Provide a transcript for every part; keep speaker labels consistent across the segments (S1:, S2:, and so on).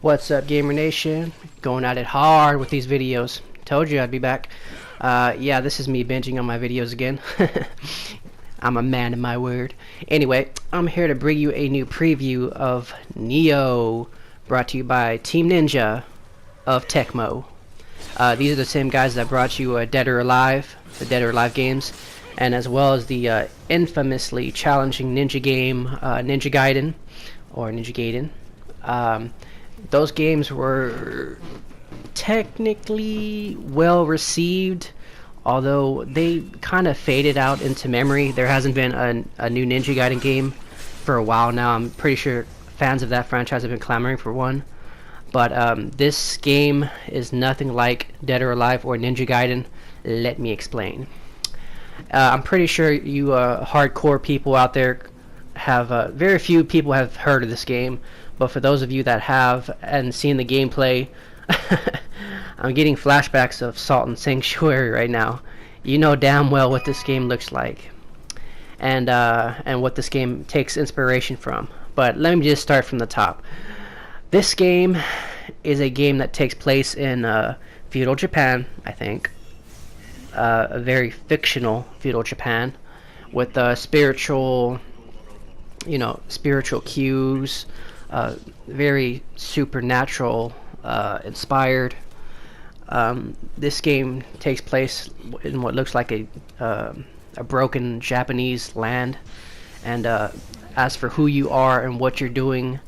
S1: What's up, Gamer Nation? Going at it hard with these videos. Told you I'd be back. Yeah, this is me binging on my videos again. I'm a man of my word. Anyway, I'm here to bring you a new preview of Nioh, brought to you by Team Ninja of Tecmo. These are the same guys that brought you Dead or Alive, the Dead or Alive games, and as well as the infamously challenging ninja game, Ninja Gaiden, or Ninja Gaiden. Those games were technically well received, although they kind of faded out into memory. There hasn't been a new Ninja Gaiden game for a while now. I'm pretty sure fans of that franchise have been clamoring for one. But this game is nothing like Dead or Alive or Ninja Gaiden. Let me explain. I'm pretty sure you hardcore people out there have very few people have heard of this game, but for those of you that have and seen the gameplay, I'm getting flashbacks of Salt and Sanctuary right now. You know damn well what this game looks like, and what this game takes inspiration from. But let me just start from the top. This game is a game that takes place in feudal Japan, I think. A very fictional feudal Japan, with spiritual cues, very supernatural inspired. This game takes place in what looks like a broken Japanese land, and as for who you are and what you're doing,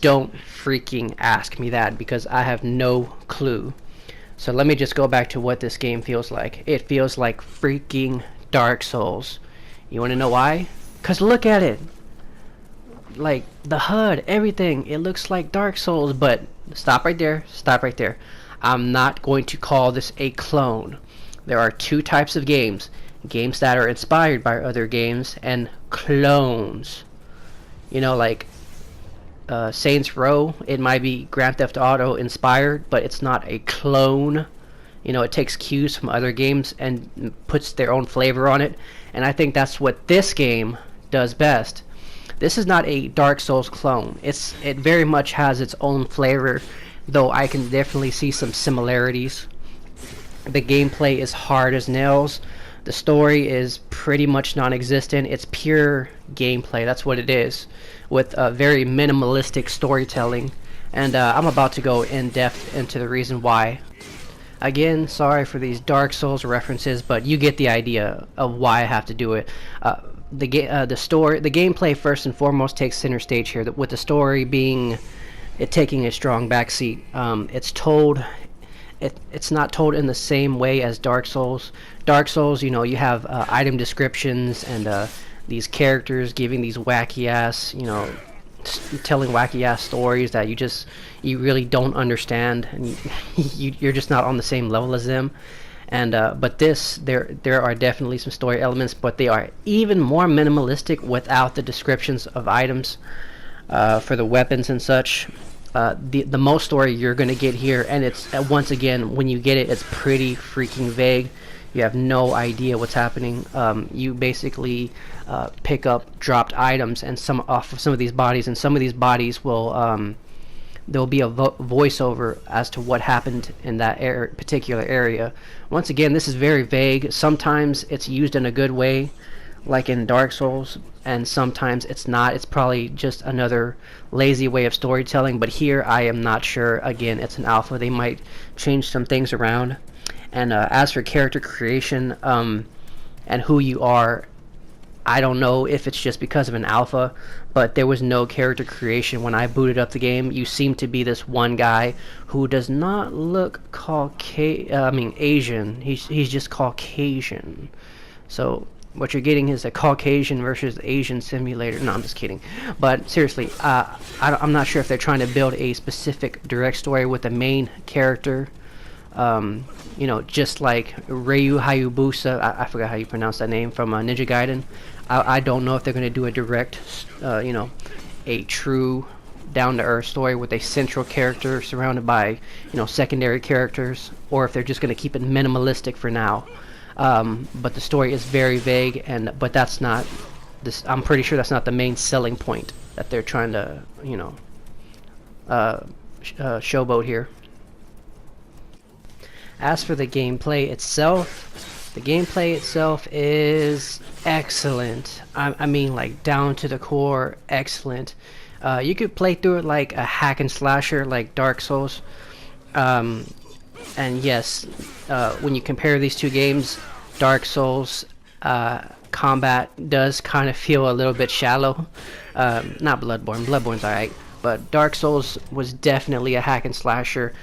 S1: don't freaking ask me that, because I have no clue. So let me just go back to what this game feels like. It feels like freaking Dark Souls. You want to know why? Because look at it. Like the HUD, everything, it looks like Dark Souls. But stop right there, stop right there. I'm not going to call this a clone. There are two types of games: games that are inspired by other games, and clones. You know, like Saints Row, it might be Grand Theft Auto inspired, but it's not a clone. You know, it takes cues from other games and puts their own flavor on it, and I think that's what this game does best. This is not a Dark Souls clone. It very much has its own flavor, though I can definitely see some similarities. The gameplay is hard as nails. The story is pretty much non-existent. It's pure gameplay. That's what it is, with very minimalistic storytelling. And I'm about to go in depth into the reason why. Again, sorry for these Dark Souls references, but you get the idea of why I have to do it. The gameplay first and foremost takes center stage here, with the story being taking a strong backseat. It's not told in the same way as Dark Souls. Dark Souls, you know, you have item descriptions and these characters giving these wacky ass, telling wacky ass stories that you really don't understand, and you're just not on the same level as them. And but there are definitely some story elements, but they are even more minimalistic without the descriptions of items for the weapons and such. The most story you're going to get here, and it's once again, when you get it, it's pretty freaking vague. You have no idea what's happening. You basically pick up dropped items and off of some of these bodies, and some of these bodies will there'll be a voiceover as to what happened in that particular area. Once again, this is very vague. Sometimes it's used in a good way, like in Dark Souls, and sometimes it's not. It's probably just another lazy way of storytelling, but here I am not sure. Again, it's an alpha. They might change some things around. And as for character creation and who you are, I don't know if it's just because of an alpha, but there was no character creation when I booted up the game. You seem to be this one guy who does not look Asian. He's just Caucasian. So what you're getting is a Caucasian versus Asian simulator. No, I'm just kidding. But seriously, I'm not sure if they're trying to build a specific direct story with the main character. Just like Ryu Hayabusa, I forgot how you pronounce that name, from Ninja Gaiden. I don't know if they're going to do a direct, a true down-to-earth story with a central character surrounded by, secondary characters, or if they're just going to keep it minimalistic for now. But the story is very vague, but that's not this. I'm pretty sure that's not the main selling point that they're trying to, showboat here. As for the gameplay itself is excellent. I mean, like, down to the core, excellent. You could play through it like a hack and slasher, like Dark Souls. And yes, when you compare these two games, Dark Souls combat does kind of feel a little bit shallow. Not Bloodborne. Bloodborne's alright, but Dark Souls was definitely a hack and slasher.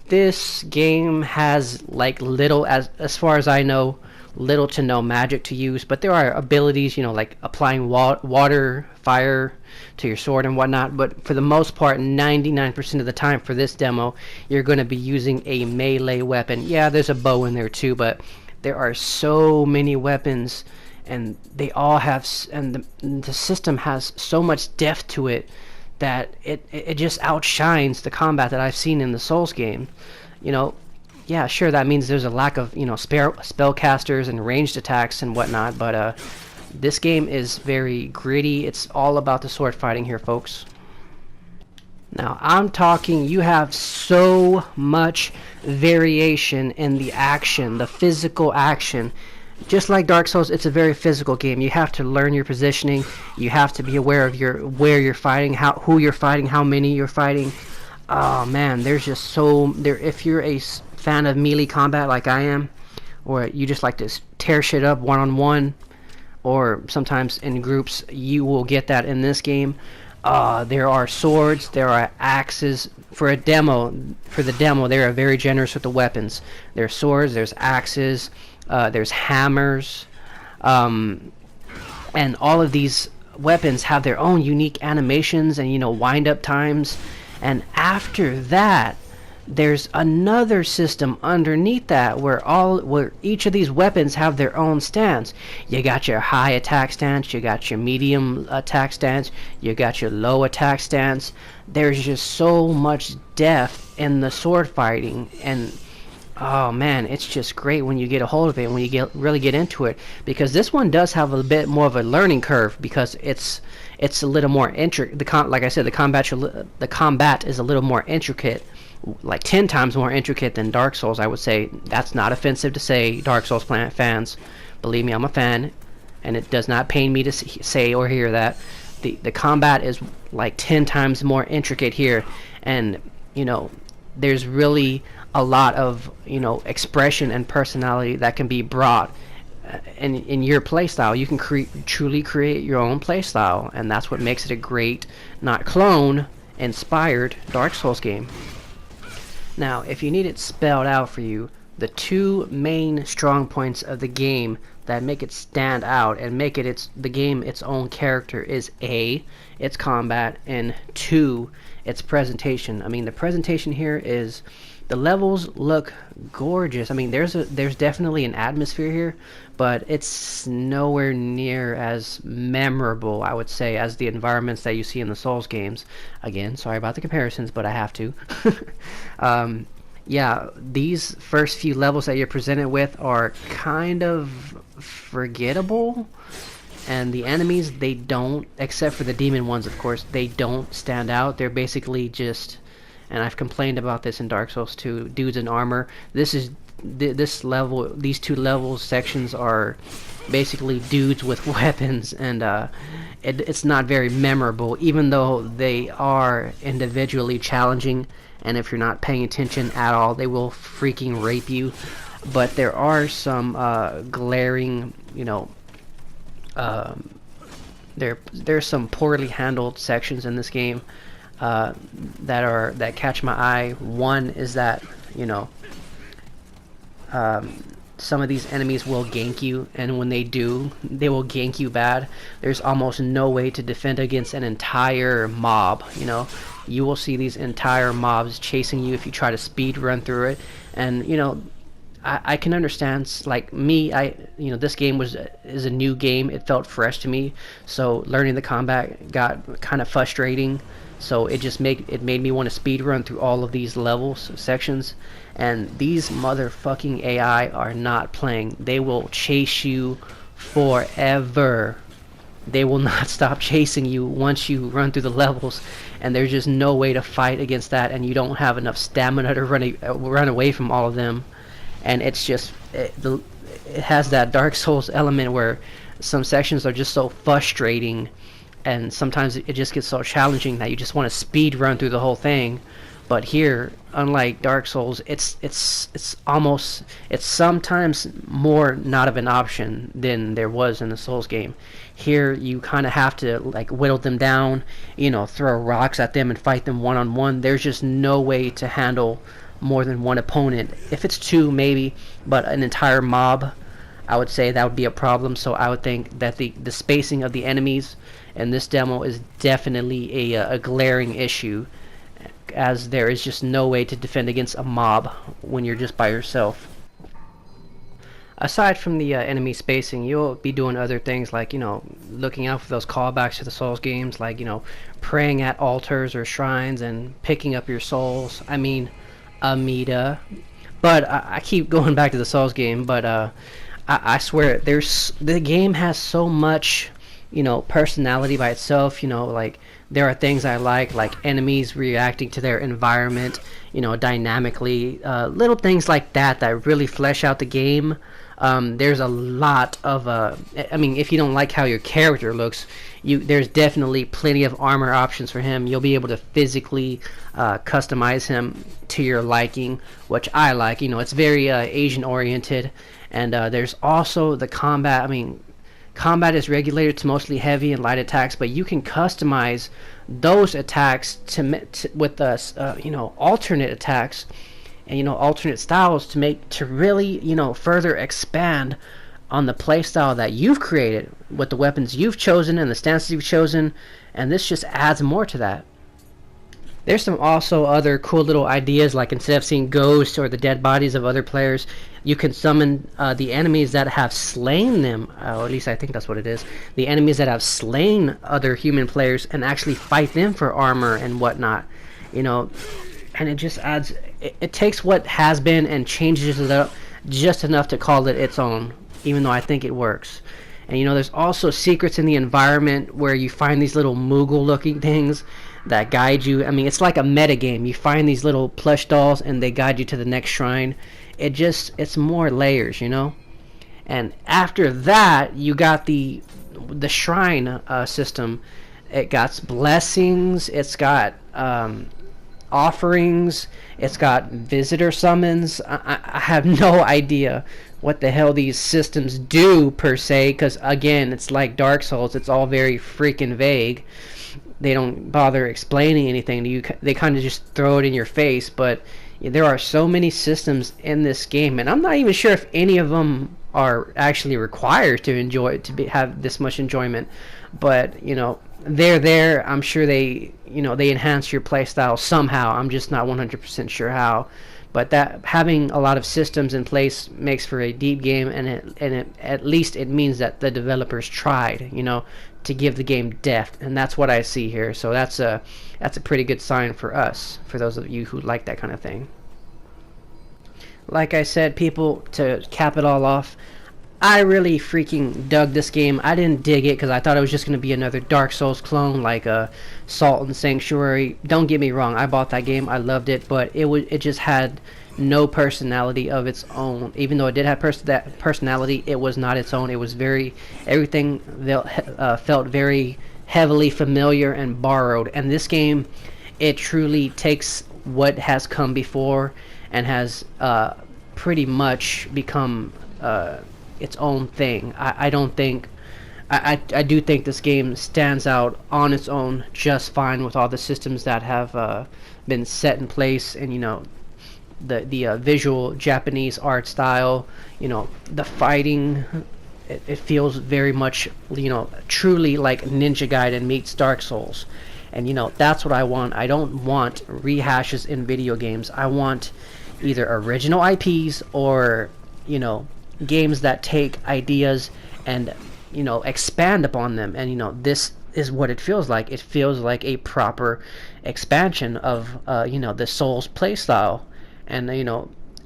S1: This game has like little, as far as I know, little to no magic to use, but there are abilities, you know, like applying water, fire to your sword and whatnot. But for the most part, 99% of the time for this demo, you're going to be using a melee weapon. Yeah, there's a bow in there too, but there are so many weapons, and they all have, and the system has so much depth to it that it just outshines the combat that I've seen in the Souls game. You know, yeah, sure, that means there's a lack of, you know, spellcasters and ranged attacks and whatnot, but this game is very gritty. It's all about the sword fighting here, folks. Now, I'm talking, you have so much variation in the action, the physical action. Just like Dark Souls, it's a very physical game. You have to learn your positioning. You have to be aware of where you're fighting, who you're fighting, how many you're fighting. Oh man, there's just so there. If you're a fan of melee combat like I am, or you just like to tear shit up one-on-one, or sometimes in groups, you will get that in this game. There are swords, there are axes. For the demo, they are very generous with the weapons. There's swords, there's axes. There's hammers, and all of these weapons have their own unique animations and, you know, wind-up times. And after that, there's another system underneath that where each of these weapons have their own stance. You got your high attack stance, you got your medium attack stance, you got your low attack stance. There's just so much depth in the sword fighting, and oh man, it's just great when you get a hold of it, when you really get into it, because this one does have a bit more of a learning curve, because it's a little more intricate. Like I said, the combat is a little more intricate, like 10 times more intricate than Dark Souls. I would say that's not offensive to say, Dark Souls fans. Believe me, I'm a fan, and it does not pain me to say or hear that. The combat is like 10 times more intricate here, and you know, there's really a lot of, you know, expression and personality that can be brought in your playstyle. You can truly create your own playstyle, and that's what makes it a great, not clone, inspired Dark Souls game. Now, if you need it spelled out for you, the two main strong points of the game that make it stand out and make it the game its own character is A, its combat, and 2, its presentation. I mean, the presentation here is, the levels look gorgeous. I mean, there's definitely an atmosphere here, but it's nowhere near as memorable, I would say, as the environments that you see in the Souls games. Again, sorry about the comparisons, but I have to. Yeah, these first few levels that you're presented with are kind of forgettable, and the enemies, they don't, except for the demon ones, of course, they don't stand out. They're basically just, and I've complained about this in Dark Souls 2, dudes in armor. This level, these two levels sections are basically dudes with weapons, and it's not very memorable, even though they are individually challenging, and if you're not paying attention at all, they will freaking rape you. But there are some glaring, you know, there's some poorly handled sections in this game that catch my eye. One is that, you know, some of these enemies will gank you, and when they do, they will gank you bad. There's almost no way to defend against an entire mob. You know, you will see these entire mobs chasing you if you try to speed run through it. And you know, I can understand, like me, you know, this game is a new game. It felt fresh to me, so learning the combat got kind of frustrating. So it made me want to speed run through all of these levels, sections, and these motherfucking AI are not playing. They will chase you forever. They will not stop chasing you once you run through the levels, and there's just no way to fight against that, and you don't have enough stamina to run away from all of them. And it's just it has that Dark Souls element where some sections are just so frustrating, and sometimes it just gets so challenging that you just want to speed run through the whole thing. But here, unlike Dark Souls, it's sometimes more not of an option than there was in the Souls game. Here you kind of have to like whittle them down, throw rocks at them and fight them one on one. There's just no way to handle more than one opponent. If it's two, maybe, but an entire mob, I would say that would be a problem. So I would think that the spacing of the enemies in this demo is definitely a glaring issue, as there is just no way to defend against a mob when you're just by yourself. Aside from the enemy spacing, you'll be doing other things like, looking out for those callbacks to the Souls games, like, praying at altars or shrines and picking up your souls. I mean, Amida. But I keep going back to the Souls game, but I swear, the game has so much, personality by itself. Like, there are things I like enemies reacting to their environment, dynamically, little things like that really flesh out the game. There's a lot of if you don't like how your character looks, there's definitely plenty of armor options for him. You'll be able to physically customize him to your liking, which I like. It's very Asian oriented, and there's also the combat. Combat is regulated to mostly heavy and light attacks, but you can customize those attacks with alternate attacks and alternate styles to really further expand on the playstyle that you've created with the weapons you've chosen and the stances you've chosen, and this just adds more to that. There's some also other cool little ideas, like instead of seeing ghosts or the dead bodies of other players, you can summon the enemies that have slain them, or at least I think that's what it is, the enemies that have slain other human players, and actually fight them for armor and whatnot, and it just adds, it takes what has been and changes it up just enough to call it its own, even though I think it works. And there's also secrets in the environment where you find these little Moogle looking things that guide you. It's like a meta game. You find these little plush dolls and they guide you to the next shrine. It's more layers, And after that, you got the shrine system. It got blessings, it's got offerings, it's got visitor summons. I have no idea what the hell these systems do per se, because again, it's like Dark Souls, it's all very freaking vague. They don't bother explaining anything to you. They kind of just throw it in your face. But there are so many systems in this game, and I'm not even sure if any of them are actually required to have this much enjoyment. But they're there. I'm sure they enhance your playstyle somehow. I'm just not 100% sure how. But that having a lot of systems in place makes for a deep game, and at least it means that the developers tried, to give the game depth, and that's what I see here. So that's a pretty good sign for us, for those of you who like that kind of thing. Like I said, people, to cap it all off, I really freaking dug this game. I didn't dig it because I thought it was just going to be another Dark Souls clone like Salt and Sanctuary. Don't get me wrong, I bought that game, I loved it, but it just had no personality of its own. Even though it did have that personality, it was not its own. It was everything felt very heavily familiar and borrowed. And this game, it truly takes what has come before and has pretty much become its own thing. I do think this game stands out on its own just fine with all the systems that have been set in place, and the visual Japanese art style, the fighting, it feels very much, truly like Ninja Gaiden meets Dark Souls. And that's what I want. I don't want rehashes in video games. I want either original IPs or games that take ideas and expand upon them. And this is what it feels like. It feels like a proper expansion of the Souls playstyle. And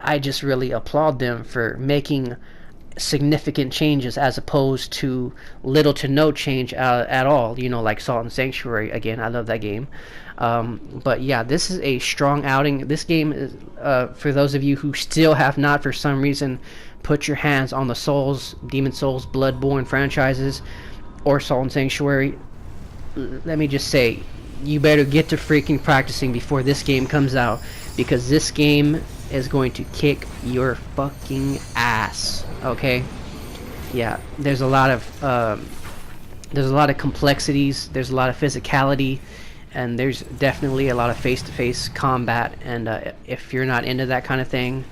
S1: I just really applaud them for making significant changes as opposed to little to no change at all. Like Salt and Sanctuary. Again, I love that game. But yeah, this is a strong outing. This game is, for those of you who still have not, for some reason, put your hands on the Souls, Demon Souls, Bloodborne franchises, or Salt and Sanctuary, let me just say, you better get to freaking practicing before this game comes out, because this game is going to kick your fucking ass. Okay? Yeah, there's a lot of complexities, there's a lot of physicality, and there's definitely a lot of face-to-face combat. And if you're not into that kind of thing,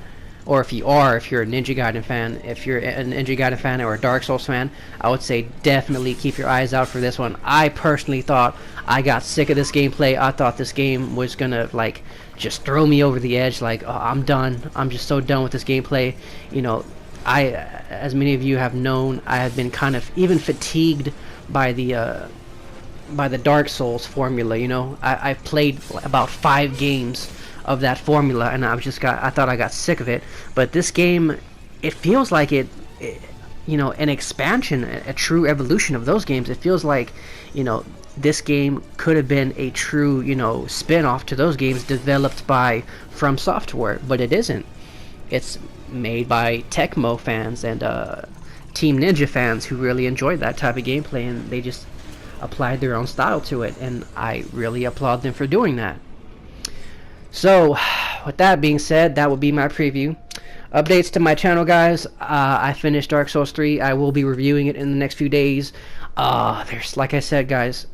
S1: or if you're a Ninja Gaiden fan, if you're a Ninja Gaiden fan or a Dark Souls fan, I would say definitely keep your eyes out for this one. I personally thought I got sick of this gameplay. I thought this game was gonna like just throw me over the edge. Like, oh, I'm done. I'm just so done with this gameplay. You know, as many of you have known, I have been kind of even fatigued by the Dark Souls formula. You know, I've played about 5 games of that formula, and I thought I got sick of it. But this game, it feels like it you know, an expansion, a true evolution of those games. It feels like, you know, this game could have been a true, you know, spin-off to those games developed by From Software, but it isn't. It's made by Tecmo fans and Team Ninja fans who really enjoyed that type of gameplay, and they just applied their own style to it, and I really applaud them for doing that. So, with that being said, that will be my preview. Updates to my channel, guys. I finished Dark Souls 3. I will be reviewing it in the next few days. There's, like I said, guys,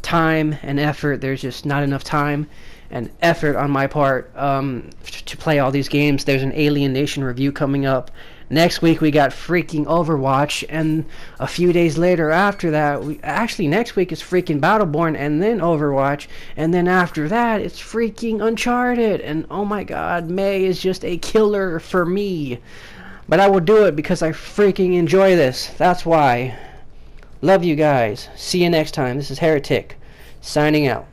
S1: time and effort. There's just not enough time and effort on my part to play all these games. There's an Alien Nation review coming up. Next week we got freaking Overwatch, and a few days later after that, next week is freaking Battleborn, and then Overwatch, and then after that it's freaking Uncharted, and oh my god, May is just a killer for me. But I will do it because I freaking enjoy this. That's why. Love you guys. See you next time. This is Heretic, signing out.